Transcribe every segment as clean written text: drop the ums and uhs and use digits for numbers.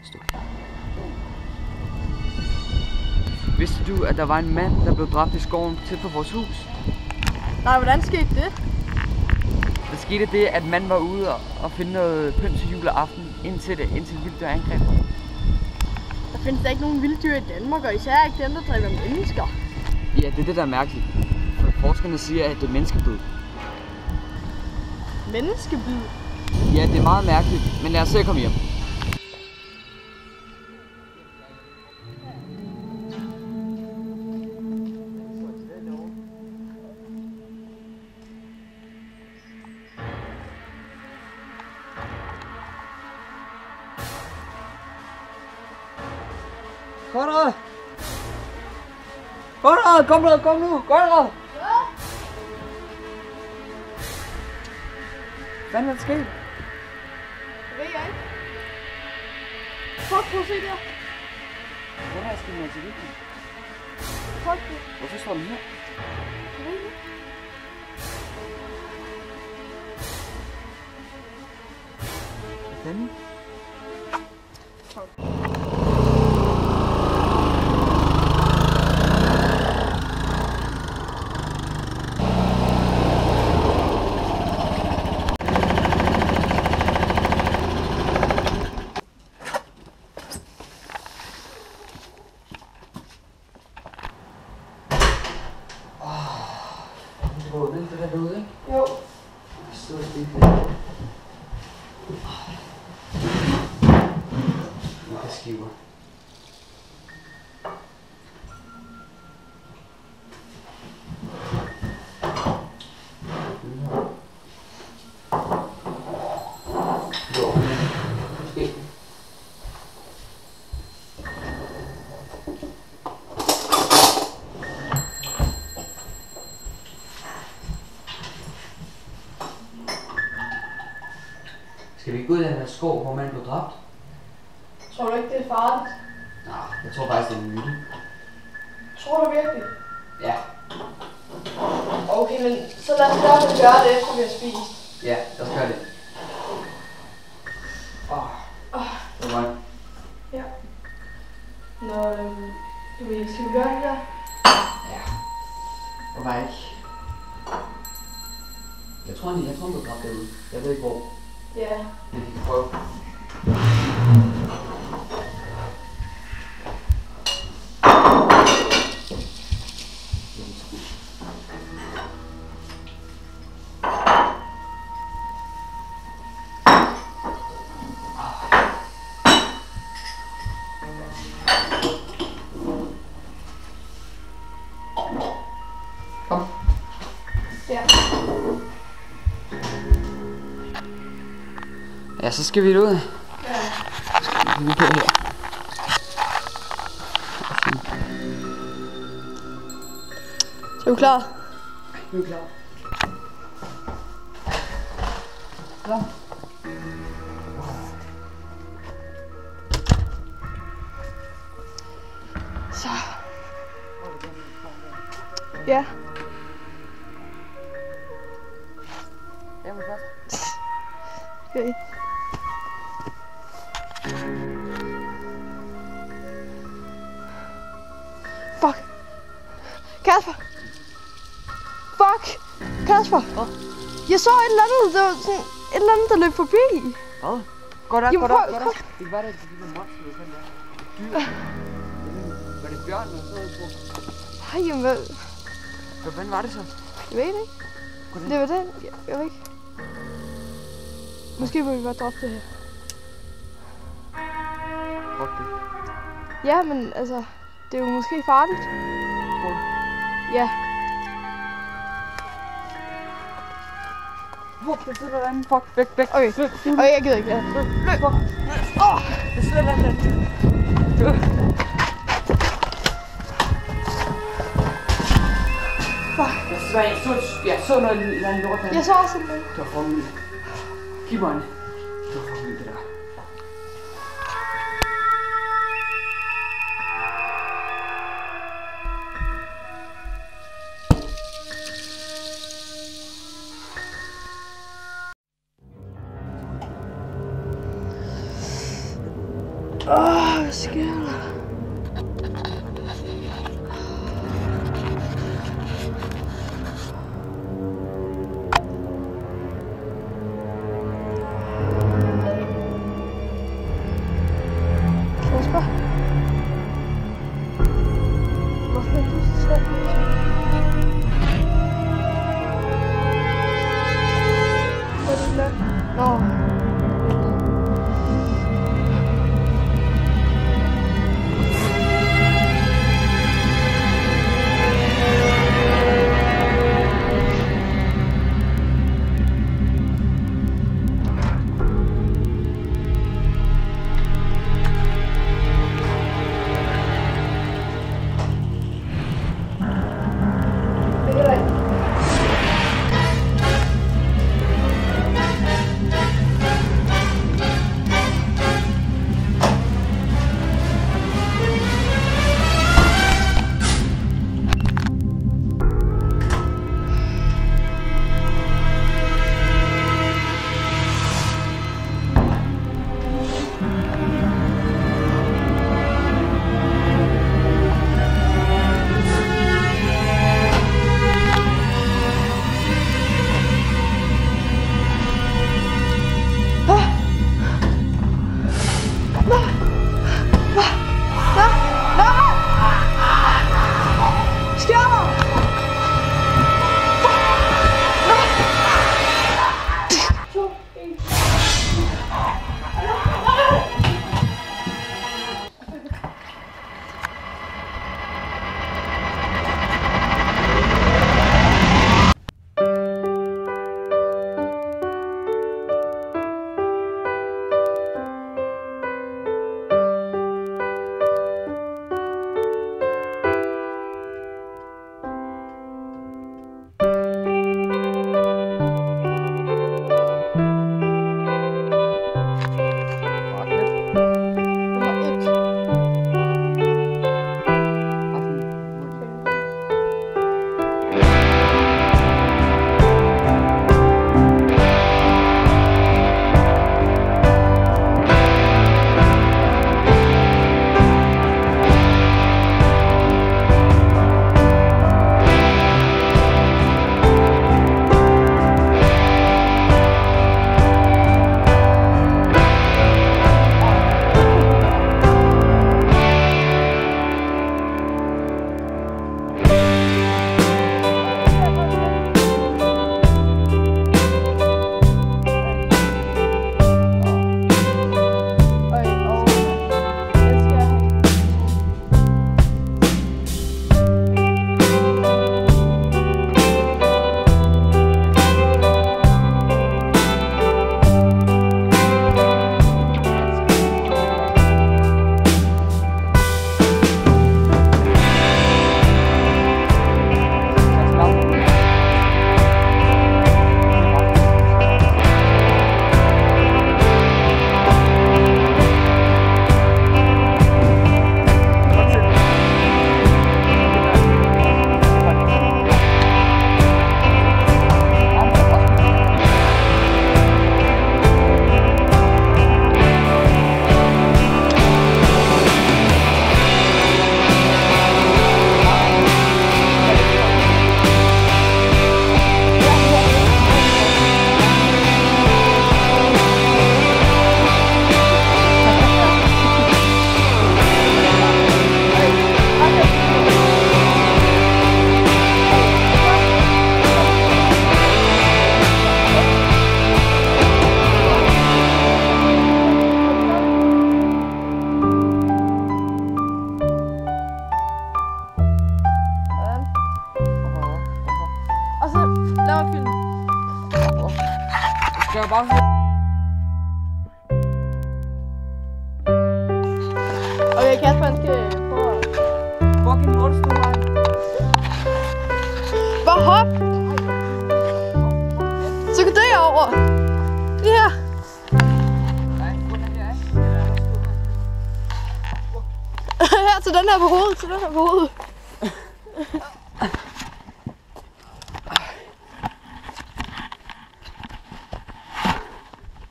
Stå. Vidste du, at der var en mand, der blev dræbt i skoven tæt på vores hus? Nej, hvordan skete det? Der skete det, at manden var ude og finde noget pynt til juleaften, indtil et vildt angreb. Der findes da ikke nogen vilddyr i Danmark, og især ikke dem, der dræber mennesker. Ja, det er det, der er mærkeligt. For forskerne siger, at det er menneskebid. Menneskebid? Ja, det er meget mærkeligt, men lad os se at komme hjem. Konrad! Konrad, kom nu! Konrad! Hvad er der sket? Det ved jeg ikke. Prøv at se der. Hvor er sket noget til det? Prøv. Hvorfor står den her? Jeg ved ikke. Den? Det der derude, ikke? Jo. Så det der. Skiver. Skal vi gå ud i den her skov, hvor man blev dræbt? Tror du ikke, det er farligt? Nej, jeg tror faktisk, det er en myte. Tror du virkelig? Ja. Okay, men så lad os gøre det, efter vi har spist. Ja, lad os gøre det. Det var godt. Ja. Nå, skal vi gøre det der? Ja. Det var ikke. Jeg tror, han blev dræbt derude. Jeg ved ikke hvor. Ja. Men vi kan prøve. Kom. Ja. Ja, så skal vi ud. Ja. Så skal vi på her. Så er du klar? Vi er klar. Så. Så. Ja. Jeg vil først. Okay. Fuck. Kasper. Fuck. Kasper. Hvad? Jeg så et eller andet, der var sådan et eller andet, der løb forbi. Hvad? Godt op, Jamen, godt op, prøv- godt op. Det var det, de der monster, der fandt der. Dyr. Var det bjørn eller sådan noget? Ej, jamen, hvad? Hvad fanden var det så? Jeg ved det ikke. Hvordan? Det var den. Jeg ved ikke. Måske må vi bare droppe det her. Fuck det. Ja, men altså, det er jo måske farligt. Tror du? Ja. Fuck, det sidder derinde. Fuck, væk. Okay. Okay, jeg gider ikke. Ja. Løb. Åh! Det sidder derinde. Fuck. Jeg så noget eller andet lort derinde. Jeg så også noget. Det var fucking vildt. Giv mig en. Det var fucking vildt, det der. Hvad sker der? Kasper? Hvorfor er du så slemt? Hvad er det løn? Nå. Skal bare okay, Kasper, han skal prøve at... fucking lortestøvlejen. Bare hop! Så kan det over. Det her. Nej, hvor den her er. Her til den her på hovedet, til den her på hovedet.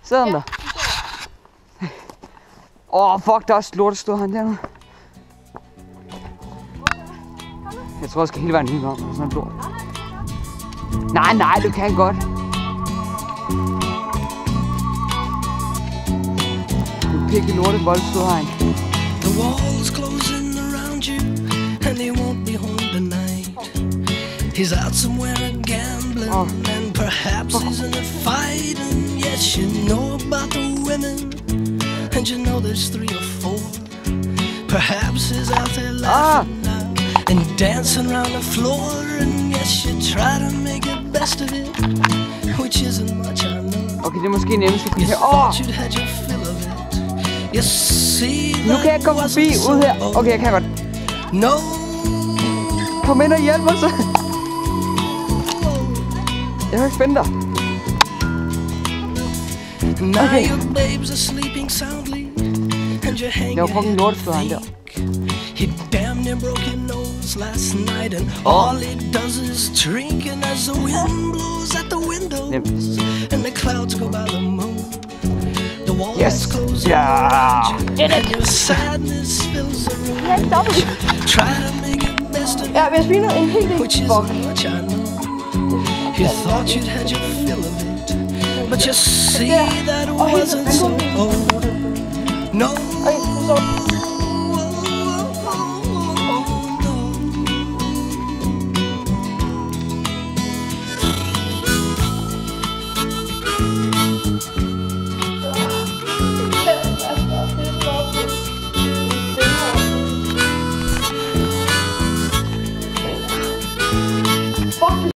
Sidder den der? Fuck, der er også lortestød han dernede. Jeg tror, jeg skal hele vejen helt om. Sådan noget lort. Nej, du kan godt. Du pikke lorte voldstød hegn. The walls closing around you, and he won't be home tonight. He's out somewhere gambling, and perhaps he's in a fight. And yes, you know about the women, and you know there's 3 or 4. Perhaps he's out there laughing now and dancing around the floor. And yes, you try to make the best of it, which isn't much, I know. Okay, det er måske nemmest at komme her. You'd had your fill of it. You see, nu kan jeg komme forbi ud her. Okay, jeg kan godt. No. Kom ind og hjælp mig så. Jeg kan ikke finde dig. Okay. Jeg var fucking lortestød han der. He damn near broke his nose last night, and all he does is drink. And as the wind blows at the windows, and the clouds go by the moon, the walls close around you, and your sadness fills the room. Try to make it best of it, which isn't much, I know. You thought you'd had your fill of it, but you see that wasn't so. Oh,